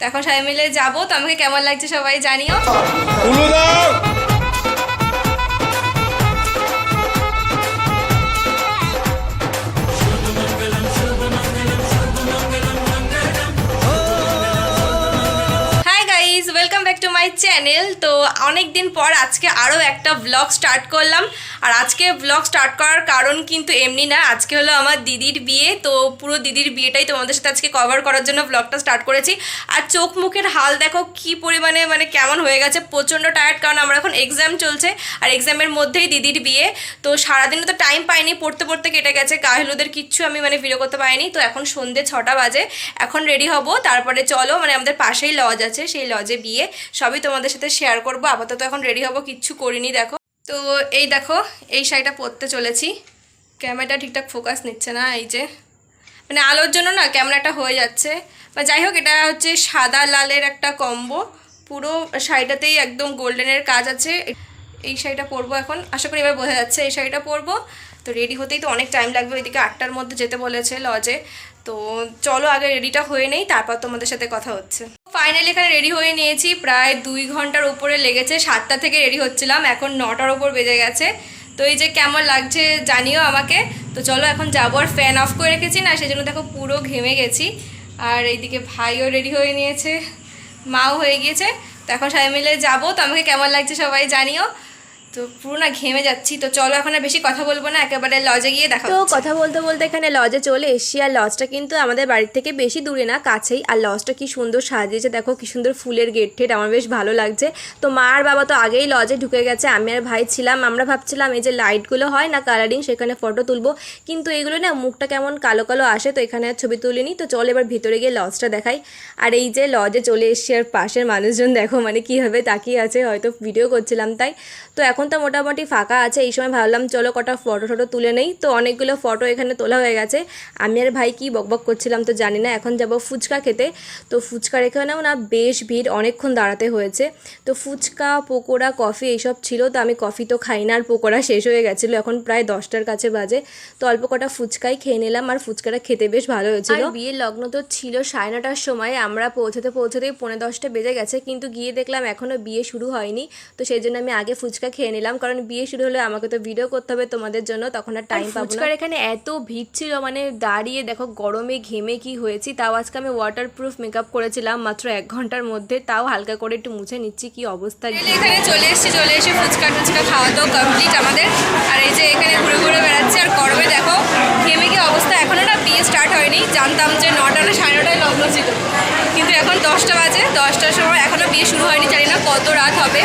এখন সবাই মিলে যাবো। তো আমাকে কেমন লাগছে সবাই জানিও। Welcome back to my channel. তো অনেক দিন পর আজকে আরও একটা ব্লগ স্টার্ট করলাম। আর আজকে ব্লগ স্টার্ট করার কারণ কিন্তু এমনি না, আজকে হলো আমার দিদির বিয়ে। তো পুরো দিদির বিয়েটাই তোমাদের সাথে আজকে কভার করার জন্য ব্লগটা স্টার্ট করেছি। আর চোখ মুখের হাল দেখো কি পরিমাণে কেমন হয়ে গেছে, প্রচণ্ড টায়ার্ড, কারণ আমরা এখন এক্সাম চলছে আর এক্সামের মধ্যেই দিদির বিয়ে। তো সারাদিনে তো টাইম পাইনি, পড়তে পড়তে কেটে গেছে, কাহিলুদের কিচ্ছু আমি ভিডিও করতে পারিনি। তো এখন সন্ধ্যে 6টা বাজে, এখন রেডি হব, তারপরে চলো আমাদের পাশেই লজ আছে, সেই লজে বিয়ে, সবই তোমাদের সাথে শেয়ার করবো। আপাতত এখন রেডি হব, কিচ্ছু করিনি দেখো। তো এই দেখো এই শাড়িটা পরতে চলেছি, ক্যামেরাটা ঠিকঠাক ফোকাস নিচ্ছে না, এই যে আলোর জন্য না ক্যামেরাটা হয়ে যাচ্ছে, বা যাই হোক। এটা হচ্ছে সাদা লালের একটা কম্বো, পুরো শাড়িটাতেই একদম গোল্ডেনের কাজ আছে। এই শাড়িটা পরবো এখন, আশা করি এবার বোঝা যাচ্ছে। এই শাড়িটা পরবো, তো রেডি হতেই তো অনেক টাইম লাগবে, ওইদিকে 8টার মধ্যে যেতে বলেছে লজে। তো চলো আগে রেডিটা হয়ে নেই, তারপর তোমাদের সাথে কথা হচ্ছে। ফাইনালি এখানে রেডি হয়ে নিয়েছি, প্রায় 2 ঘন্টার উপরে লেগেছে। 7টা থেকে রেডি হচ্ছিলাম, এখন 9টার উপর বেজে গেছে। তো এই যে কেমন লাগছে জানিও আমাকে। তো চলো এখন যাবো, আর ফ্যান অফ করে রেখেছি না, সেই জন্য দেখো পুরো ঘেমে গেছি। আর এইদিকে ভাইও রেডি হয়ে নিয়েছে, মাও হয়ে গিয়েছে। তো এখন সবাই মিলে যাবো। তো আমাকে কেমন লাগছে সবাই জানিও। তো পুরো না ঘেমে যাচ্ছি। তো চলো এখন আর বেশি কথা বলবো না, একেবারে লজে গিয়ে দেখা। তো কথা বলতে বলতে এখানে লজে চলে এসছি। আর লজটা কিন্তু আমাদের বাড়ির থেকে বেশি দূরে না, কাছেই। আর লজটা কি সুন্দর সাজিয়েছে দেখো, কি সুন্দর ফুলের গেট ঠেট, আমার বেশ ভালো লাগছে। তো মা আর বাবা তো আগেই লজে ঢুকে গেছে, আমি আর ভাই ছিলাম। আমরা ভাবছিলাম এই যে লাইটগুলো হয় না কালারিং, সেখানে ফটো তুলবো, কিন্তু এগুলো না মুখটা কেমন কালো কালো আসে, তো এখানে আর ছবি তুলিনি। তো চলো এবার ভিতরে গিয়ে লজটা দেখাই। আর এই যে লজে চলে এসছি, আর পাশের মানুষজন দেখো কীভাবে তাকিয়ে আছে, হয়তো ভিডিও করছিলাম তাই। তো এখন তো মোটামুটি ফাঁকা আছে, এই সময় ভাবলাম চলো কটা ফটো টটো তুলে নেই। তো অনেকগুলো ফটো এখানে তোলা হয়ে গেছে। আমি আর ভাই কি বকবক করছিলাম তো জানি না। এখন যাব ফুচকা খেতে। তো ফুচকার এখানেও না বেশ ভিড়, অনেকক্ষণ দাঁড়াতে হয়েছে। তো ফুচকা, পকোড়া, কফি এইসব ছিল। তো আমি কফি তো খাই না, আর পকোড়া শেষ হয়ে গেছিলো, এখন প্রায় 10টার কাছে বাজে। তো অল্প কটা ফুচকাই খেয়ে নিলাম, আর ফুচকাটা খেতে বেশ ভালো হয়েছিল। বিয়ের লগ্ন তো ছিল 9:30টার সময়, আমরা পৌঁছতেই 9:45 বেজে গেছে, কিন্তু গিয়ে দেখলাম এখনও বিয়ে শুরু হয়নি। তো সেই জন্য আমি আগে ফুচকা খেয়ে নিলাম, কারণ বিয়ে শুরু হলে আমাকে তো ভিডিও করতে হবে তোমাদের জন্য, তখন আর টাইম পাবো না। ফুচকার এখানে এত ভিড় ছিল, দাঁড়িয়ে দেখো গরমে ঘেমে কি হয়েছি। তাও আজকে আমি ওয়াটারপ্রুফ মেকআপ করেছিলাম মাত্র 1 ঘন্টার মধ্যে, তাও হালকা করে একটু মুছে নিচ্ছি। কি অবস্থা, এখানে চলে এসে ফুচকা টুচকা খাওয়া তো কমপ্লিট আমাদের। আর এই যে এখানে ঘুরে ঘুরে বেড়াচ্ছি, আর গরমে দেখো ঘেমে কি অবস্থা। এখনো না বিয়ে স্টার্ট হয়নি, জানতাম যে 9টা না 9:30টায় লগ্ন ছিল, কিন্তু এখন 10টা বাজে, 10টার সময় এখনো বিয়ে শুরু হয়নি, জানি না কত রাত হবে।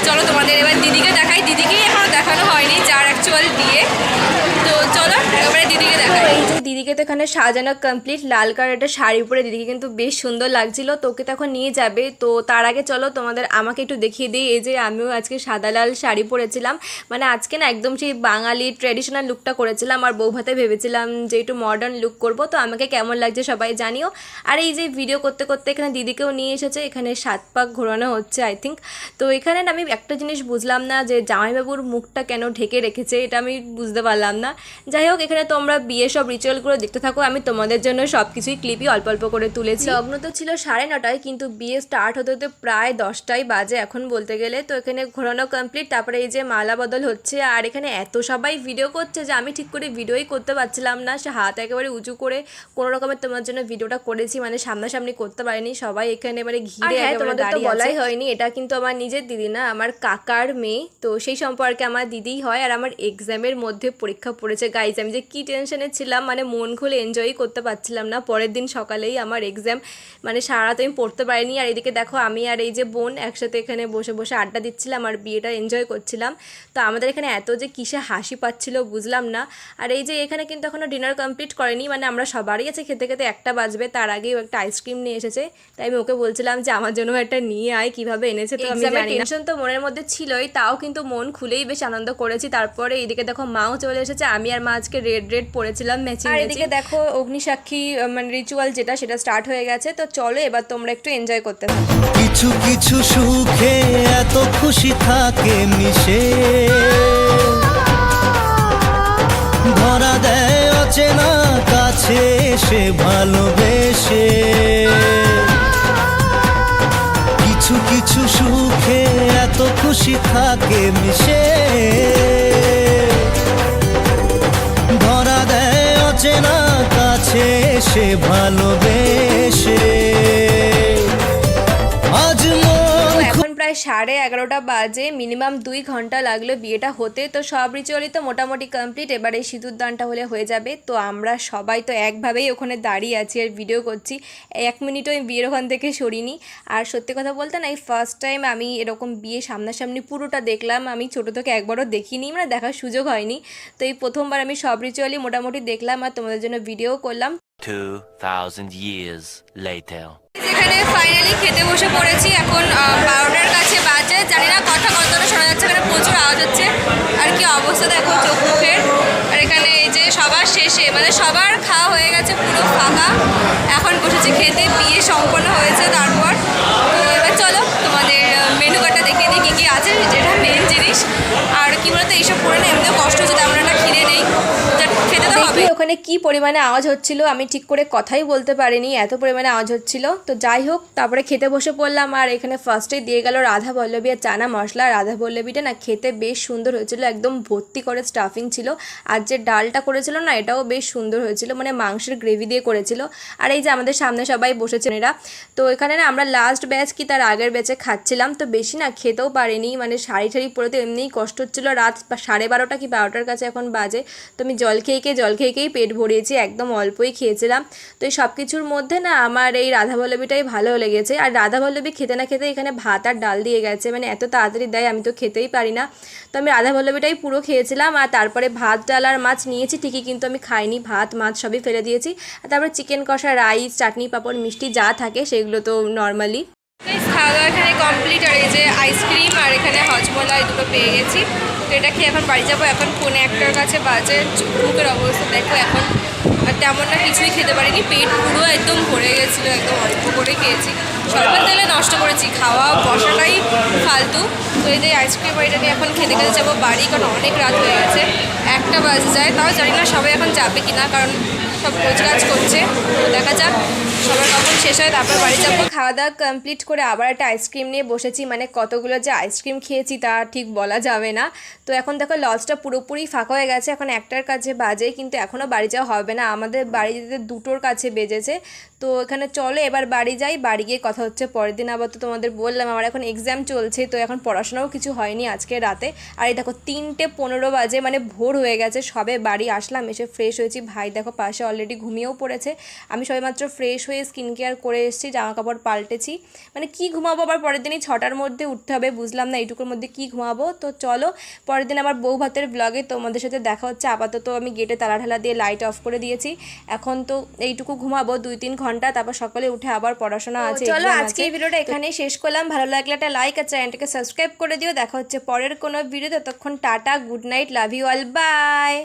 চলো তোমাদের এবার দিদিকে দেখাই, দিদিকেই এখনো দেখানো হয়নি, যার অ্যাকচুয়াল বিয়ে। তো চলো একেবারে দিদিকে দেখাই। এই যে দিদিকে তো এখানে সাজানো কমপ্লিট, লাল কালার একটা শাড়ি পরে দিদিকে কিন্তু বেশ সুন্দর লাগছিল। তোকে তখন নিয়ে যাবে, তো তার আগে চলো আমাকে একটু দেখিয়ে দিই। এই যে আমিও আজকে সাদা লাল শাড়ি পরেছিলাম, আজকে না একদম সেই বাঙালি ট্র্যাডিশনাল লুকটা করেছিলাম, আর বউ ভাতে ভেবেছিলাম যে একটু মডার্ন লুক করব। তো আমাকে কেমন লাগছে সবাই জানিও। আর এই যে ভিডিও করতে করতে এখানে দিদিকেও নিয়ে এসেছে, এখানে 7 পাক ঘোরানো হচ্ছে আই থিঙ্ক। তো এখানে আমি একটা জিনিস বুঝলাম না, যে জামাইবাবুর মুখটা কেন ঢেকে রেখেছে, এটা আমি বুঝতে পারলাম না। যাই হোক, এখানে তোমরা বিয়ে সব রিচুয়ালগুলো দেখতে থাকো, আমি তোমাদের জন্য সব কিছুই ক্লিপই অল্প অল্প করে তুলেছি। লগ্ন তো ছিল 9:30টায়, কিন্তু বিয়ে স্টার্ট হতে হতে প্রায় 10টাই বাজে এখন বলতে গেলে। তো এখানে ঘোরানো কমপ্লিট, তারপরে এই যে মালা বদল হচ্ছে। আর এখানে এত সবাই ভিডিও করছে যে আমি ঠিক করে ভিডিওই করতে পারছিলাম না, সে হাত একেবারে উঁচু করে কোনো রকমের তোমার জন্য ভিডিওটা করেছি, সামনাসামনি করতে পারিনি। সবাই এখানে ঘিরে তোমাদের তো বলাই হয়নি, এটা কিন্তু আমার নিজের দিদি না, আমার কাকার মেয়ে। তো সেই সম্পর্কে আমার দিদিই হয়। আর আমার এক্সামের মধ্যে পরীক্ষা পড়েছে গাইজ, আমি যে কি টেনশনে ছিলাম, মন খুলে এনজয়ই করতে পারছিলাম না। পরের দিন সকালেই আমার এক্সাম, সারা রাত আমি পড়তে পারিনি। আর এদিকে দেখো আমি আর এই যে বোন একসাথে এখানে বসে বসে আড্ডা দিচ্ছিলাম, আর বিয়েটা এনজয় করছিলাম। তো আমাদের এখানে এত যে কিসে হাসি পাচ্ছিল বুঝলাম না। আর এই যে এখানে কিন্তু এখনও ডিনার কমপ্লিট করেনি, আমরা সবারই আছে খেতে খেতে 1টা বাজবে, তার আগেই একটা আইসক্রিম নিয়ে এসেছে। তাই আমি ওকে বলছিলাম যে আমার জন্য একটা নিয়ে আয়, কিভাবে এনেছে। তো আমি জানি না, টেনশন তো মনের মধ্যে ছিলই, তাও কিন্তু মন খুলেই বেশ আনন্দ করেছি। তারপরে এইদিকে দেখো মাও চলে এসেছে, আমি আর মা আজকে রেড পরেছিলাম ম্যাচিং। আর এদিকে দেখো অগ্নিসাক্ষী রিচুয়াল যেটা, সেটা স্টার্ট হয়ে গেছে। তো চলো এবার তোমরা একটু এনজয় করতে থাকো। কিছু কিছু সুখে এত খুশি থাকে মিশে, ধরা দেয় অচেনা কাছে এসে ভালোবেসে। খুশি থাকে মিশে, ধরা দেয় অচেনা কাছে এসে ভালোবেসে। আজ মন এখন প্রায় 11:30 বাজে, মিনিমাম 2 ঘন্টা লাগলো বিয়েটা হতে। তো সব রিচুয়ালই তো মোটামুটি কমপ্লিট, এবারে সিঁদুর দানটা হলে হয়ে যাবে। তো আমরা সবাই তো একভাবেই ওখানে দাঁড়িয়ে আছি আর ভিডিও করছি, 1 মিনিটও আমি বিয়ের ওখান থেকে সরিনি। আর সত্যি কথা বলতে না, এই ফার্স্ট টাইম আমি এরকম বিয়ে সামনাসামনি পুরোটা দেখলাম। আমি ছোটো থেকে একবারও দেখিনি, মানে দেখার সুযোগ হয়নি। তো এই প্রথমবার আমি সব রিচুয়ালই মোটামুটি দেখলাম আর তোমাদের জন্য ভিডিও করলাম। 2000 years later. যেখানে ফাইনালি খেতে বসে পড়েছি, এখন 12টার কাছে বাজে। জানি না কথা কতটা শোনা যাচ্ছে, এখানে প্রচুর আওয়াজ হচ্ছে। আর কি অবস্থা দেখো চোখ মুখের। আর এখানে এই যে সবার শেষে, মানে সবার খাওয়া হয়ে গেছে, পুরো ফাঁকা। এখন বসেছি খেতে, বিয়ে সম্পন্ন হয়েছে। তারপর তো এবার চলো তোমাদের মেনু কার্ডটা দেখিয়ে দিই কী কী আছে, যেটা মেন জিনিস। আর কি বলতো, এইসব করে না এমনিও কষ্ট হচ্ছে, তেমন একটা খিদে নেই, খেতে তো হবে। ওখানে কি পরিমাণে আওয়াজ হচ্ছিল আমি ঠিক করে কথাই বলতে পারিনি, এত পরিমাণে আওয়াজ হচ্ছিল। তো যাই হোক, তারপরে খেতে বসে পড়লাম। আর এখানে ফার্স্টেই দিয়ে গেল রাধা পল্লবী আর চানা মশলা। রাধা পল্লবীটা না খেতে বেশ সুন্দর হয়েছিল, একদম ভর্তি করে স্টাফিং ছিল। আর যে ডালটা করেছিল না, এটাও বেশ সুন্দর হয়েছিল, মানে মাংসের গ্রেভি দিয়ে করেছিল। আর এই যে আমাদের সামনে সবাই বসেছেন এরা। তো এখানে না আমরা লাস্ট ব্যাচ কি তার আগের ব্যাচে খাচ্ছিলাম, তো বেশি না খেতেও পারিনি, মানে শাড়ি ঠাড়ি পরেতে এমনিই কষ্ট হচ্ছিলো। রাত 12:30 কি 12টার কাছে এখন বাজে। তো আমি জল খেয়েই পেট ভরিয়েছি, একদম অল্পই খেয়েছিলাম। তো এই সব কিছুর মধ্যে না আমার এই রাধাবল্লভীটাই ভালো লেগেছে। আর রাধাবল্লভী খেতে না খেতে এখানে ভাত আর ডাল দিয়ে গেছে, মানে এত তাড়াতাড়ি দেয়, আমি তো খেতেই পারি না। তো আমি রাধাবল্লভীটাই পুরো খেয়েছিলাম। আর তারপরে ভাত ডাল আর মাছ নিয়েছি ঠিকই, কিন্তু আমি খাইনি, ভাত মাছ সবই ফেলে দিয়েছি। আর তারপরে চিকেন কষা, রাইস, চাটনি, পাঁপড়, মিষ্টি যা থাকে সেগুলো তো নর্মালি। খাওয়া দাওয়া এখানে কমপ্লিট। আর এই যে আইসক্রিম আর এখানে হজমলাই দুটো পেয়ে গেছি। তো এটা খেয়ে এখন বাড়ি যাবো। এখন 1:45 কাছে বাজে, মুখের অবস্থা দেখো এখন। আর তেমন না কিছুই খেতে পারিনি, পেট পুরো একদম ভরে গেছিলো, একদম অল্প করে খেয়েছি, সরবত তেলে নষ্ট করেছি, খাওয়া বসাটাই ফালতু। তো এই যে আইসক্রিম এটা নিয়ে এখন খেতে খেতে যাবো বাড়ি, কারণ অনেক রাত হয়ে গেছে, 1টা বাজে যায়। তাও জানি না সবাই এখন যাবে কিনা, কারণ সব কাজ করছে। তো দেখা যাক সবার কখন শেষ হয়, তারপর বাড়ি যাবো। খাওয়া দাওয়া কমপ্লিট করে আবার একটা আইসক্রিম নিয়ে বসেছি, মানে কতগুলো যে আইসক্রিম খেয়েছি তা ঠিক বলা যাবে না। তো এখন দেখো লজটা পুরোপুরি ফাঁকা হয়ে গেছে, এখন 1টার কাছে বাজে, কিন্তু এখনও বাড়ি যাওয়া হবে না, আমাদের বাড়ি যেতে 2টোর কাছে বেজেছে। তো এখানে চলো এবার বাড়ি যাই, বাড়ি গিয়ে কথা হচ্ছে পরের দিন। আবার তো তোমাদের বললাম আমার এখন এক্সাম চলছে, তো এখন পড়াশোনাও কিছু হয়নি আজকে রাতে। আর এই দেখো 3:15 বাজে, মানে ভোর হয়ে গেছে, সবে বাড়ি আসলাম, এসে ফ্রেশ হয়েছি। ভাই দেখো পাশে অলরেডি ঘুমিয়েও পড়েছে। আমি সবেমাত্র ফ্রেশ হয়ে স্কিন কেয়ার করে এসেছি, জামা কাপড় পাল্টেছি, মানে কি ঘুমাবো, আবার পরের দিনই 6টার মধ্যে উঠতে হবে, বুঝলাম না এইটুকুর মধ্যে কি ঘুমাবো। তো চলো পরের দিন আমার বউ ভাতের ব্লগে তোমাদের সাথে দেখা হচ্ছে। আপাতত আমি গেটে তালা ঢালা দিয়ে লাইট অফ করে দিয়েছি, এখন তো এইটুকু ঘুমাবো 2-3 ঘন্টা, তারপর সকালে উঠে আবার পড়াশোনা আছে। চলো আজকে এই ভিডিওটা এখানেই শেষ করলাম, ভালো লাগলে একটা লাইক আর চ্যানেলটাকে সাবস্ক্রাইব করে দিও। দেখা হচ্ছে পরের কোনো ভিডিও, ততক্ষণ tata, good night, love you all, by.